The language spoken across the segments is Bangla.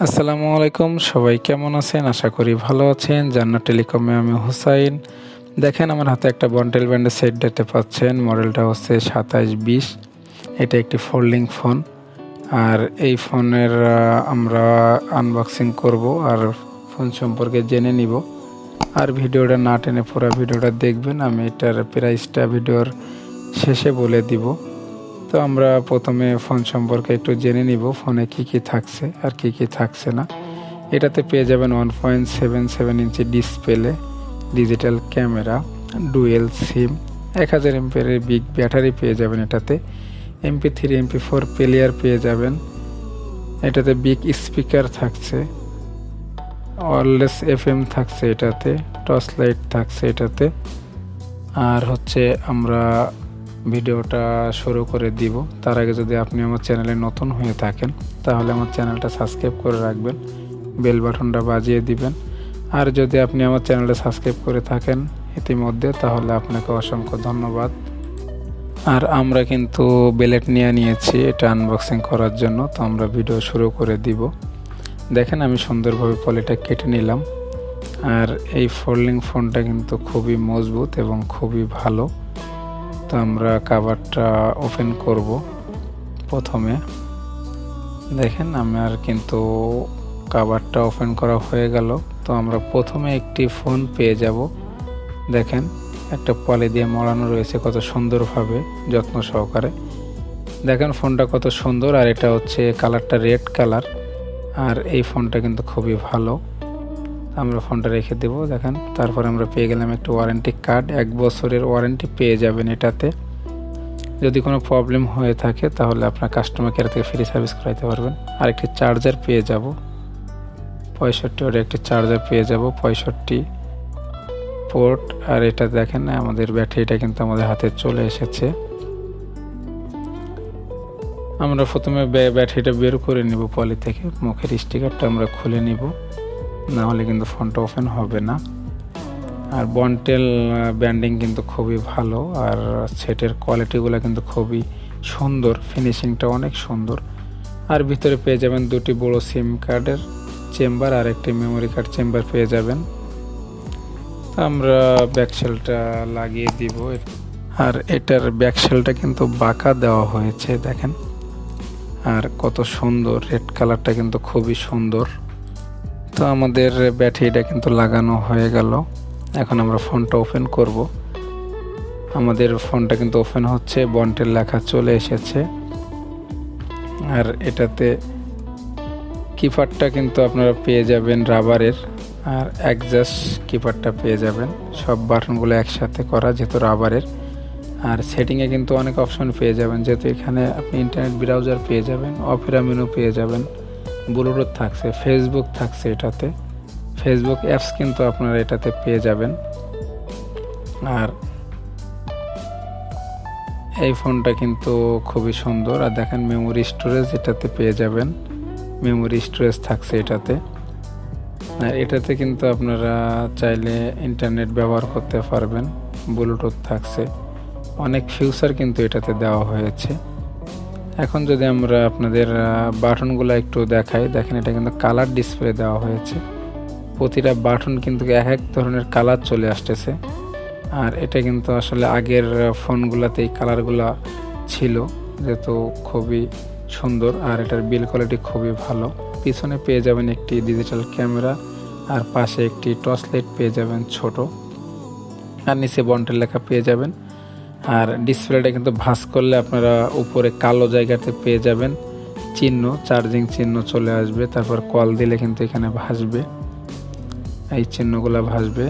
আসসালামু আলাইকুম, সবাই কেমন আছেন? আশা করি ভালো আছেন। জান্নাত টেলিকমে আমি হুসাইন। দেখেন আমার হাতে একটা বন্টেল ব্র্যান্ডের সেট দেখতে পাচ্ছেন। মডেলটা হচ্ছে 2720। এটা একটি ফোল্ডিং ফোন। আর এই ফোনের আমরা আনবক্সিং করব আর ফোন সম্পর্কে জেনে নিব। আর ভিডিওটা না টেনে পুরো ভিডিওটা দেখবেন। আমি এটার প্রাইসটা ভিডিওর শেষে বলে দিব। তো আমরা প্রথমে ফোন সম্পর্কে একটু জেনে নিব, ফোনে কি থাকছে আর কি থাকছে না। এটাতে পেয়ে যাবেন 1.77 inch display, digital camera, dual সিম, 1000 এমপিয়ারের বিগ ব্যাটারি পেয়ে যাবেন। এটাতে MP3 MP4 প্লেয়ার পেয়ে যাবেন। এটাতে বিগ স্পিকার থাকছে, ওয়্যারলেস FM থাকছে, এটাতে টর্চ লাইট থাকছে এটাতে। আর হচ্ছে আমরা ভিডিওটা শুরু করে দিব। তার আগে যদি আপনি আমার চ্যানেলে নতুন হয়ে থাকেন তাহলে আমার চ্যানেলটা সাবস্ক্রাইব করে রাখবেন, বেল বাটনটা বাজিয়ে দিবেন। আর যদি আপনি আমার চ্যানেলটা সাবস্ক্রাইব করে থাকেন ইতিমধ্যে তাহলে আপনাকে অসংখ্য ধন্যবাদ। আর আমরা কিন্তু বেলেট নিয়েছি এটা আনবক্সিং করার জন্য। তো আমরা ভিডিও শুরু করে দিব। দেখেন আমি সুন্দরভাবে পলিটা কেটে নিলাম। আর এই ফোল্ডিং ফোনটা কিন্তু খুবই মজবুত এবং খুবই ভালো। তো আমরা কভারটা ওপেন করব। প্রথমে দেখেন আমার কিন্তু কভারটা ওপেন করা হয়ে গেল। তো আমরা প্রথমে একটি ফোন পেয়ে যাব। দেখেন একটা পলি দিয়ে মোড়ানো রয়েছে কত সুন্দরভাবে, যত্ন সহকারে। দেখেন ফোনটা কত সুন্দর। আর এটা হচ্ছে কালারটা রেড কালার। আর এই ফোনটা কিন্তু খুবই ভালো। আমরা ফোনটা রেখে দেব। দেখেন তারপর আমরা পেয়ে গেলাম একটা ওয়ারেন্টি কার্ড, 1 বছরের ওয়ারেন্টি পেয়ে যাবেন এটাতে। যদি কোনো প্রবলেম হয়ে থাকে তাহলে আপনার কাস্টমার কেয়ার থেকে ফ্রি সার্ভিস করাইতে পারবেন। আর একটি চার্জার পেয়ে যাব 65 ওয়াটের একটি চার্জার পেয়ে যাব, 65 পোর্ট। আর এটা দেখেন আমাদের ব্যাটারিটা কিন্তু আমাদের হাতে চলে এসেছে। আমরা প্রথমে ব্যাটারিটা বের করে নিব পলি থেকে, মুখের স্টিকারটা আমরা খুলে নিব, না হলে কিন্তু ফোনটা ওপেন হবে না। আর বন্টেল ব্র্যান্ডিং কিন্তু খুবই ভালো। আর সেটের কোয়ালিটিগুলো কিন্তু খুবই সুন্দর, ফিনিশিংটা অনেক সুন্দর। আর ভিতরে পেয়ে যাবেন দুটি বড় সিম কার্ডের চেম্বার আর একটি মেমোরি কার্ড চেম্বার পেয়ে যাবেন। তো আমরা ব্যাকশেলটা লাগিয়ে দিব। আর এটার ব্যাকশেলটা কিন্তু বাঁকা দেওয়া হয়েছে দেখেন। আর কত সুন্দর, রেড কালারটা কিন্তু খুবই সুন্দর। তো আমাদের ব্যাটারিটা কিন্তু লাগানো হয়ে গেল। এখন আমরা ফোনটা ওপেন করব। আমাদের ফোনটা কিন্তু ওপেন হচ্ছে, বন্টেল লেখা চলে এসেছে। আর এটাতে কিপারটা কিন্তু আপনারা পেয়ে যাবেন রাবারের। আর অ্যাডজাস্ট কিপারটা পেয়ে যাবেন। সব বাটনগুলো একসাথে করা যেহেতু রাবারের। আর সেটিংয়ে কিন্তু অনেক অপশন পেয়ে যাবেন, যেহেতু এখানে আপনি ইন্টারনেট ব্রাউজার পেয়ে যাবেন, অপেরা মেনু পেয়ে যাবেন, ব্লুটুথ থাকছে, ফেসবুক থাকছে এটাতে। ফেসবুক অ্যাপস কিন্তু আপনারা এটাতে পেয়ে যাবেন। আর এই ফোনটা কিন্তু খুবই সুন্দর। আর দেখেন মেমোরি স্টোরেজ এটাতে পেয়ে যাবেন, মেমোরি স্টোরেজ থাকছে এটাতে। আর এটাতে কিন্তু আপনারা চাইলে ইন্টারনেট ব্যবহার করতে পারবেন, ব্লুটুথ থাকছে, অনেক ফিউচার কিন্তু এটাতে দেওয়া হয়েছে। এখন যদি আমরা আপনাদের বাটনগুলো একটু দেখাই, দেখেন এটা কিন্তু কালার ডিসপ্লে দেওয়া হয়েছে। প্রতিটা বাটন কিন্তু এক ধরনের কালার চলে আসতেছে। আর এটা কিন্তু আসলে আগের ফোনগুলোতে এই কালারগুলো ছিল, যেহেতু খুবই সুন্দর। আর এটার বিল কোয়ালিটি খুবই ভালো। পিছনে পেয়ে যাবেন একটি ডিজিটাল ক্যামেরা, আর পাশে একটি টর্চ লাইট পেয়ে যাবেন ছোট। আর নিচে বন্টেল লেখা পেয়ে যাবেন। আর ডিসপ্লেটা কিন্তু ভাঁজ করলে আপনারা উপরে কালো জায়গাতে পেয়ে যাবেন চিহ্ন, চার্জিং চিহ্ন চলে আসবে। তারপর কল দিলে কিন্তু এখানে ভাসবে, এই চিহ্নগুলো ভাসবে।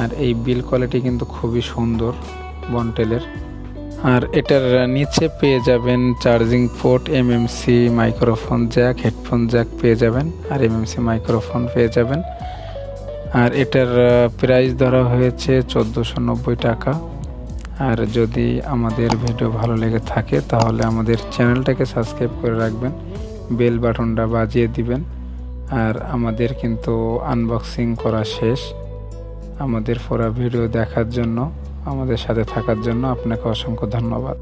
আর এই বিল কোয়ালিটি কিন্তু খুবই সুন্দর বন্টেলের। আর এটার নিচে পেয়ে যাবেন charging port, MMC microphone Jack, headphone Jack পেয়ে যাবেন, আর MMC মাইক্রোফোন পেয়ে যাবেন। আর এটার প্রাইস ধরা হয়েছে 1490 টাকা। আর যদি আমাদের ভিডিও ভালো লেগে থাকে তাহলে আমাদের চ্যানেলটাকে সাবস্ক্রাইব করে রাখবেন, বেল বাটনটা বাজিয়ে দিবেন। আর আমাদের কিন্তু আনবক্সিং করা শেষ। আমাদের পুরো ভিডিও দেখার জন্য, আমাদের সাথে থাকার জন্য আপনাকে অসংখ্য ধন্যবাদ।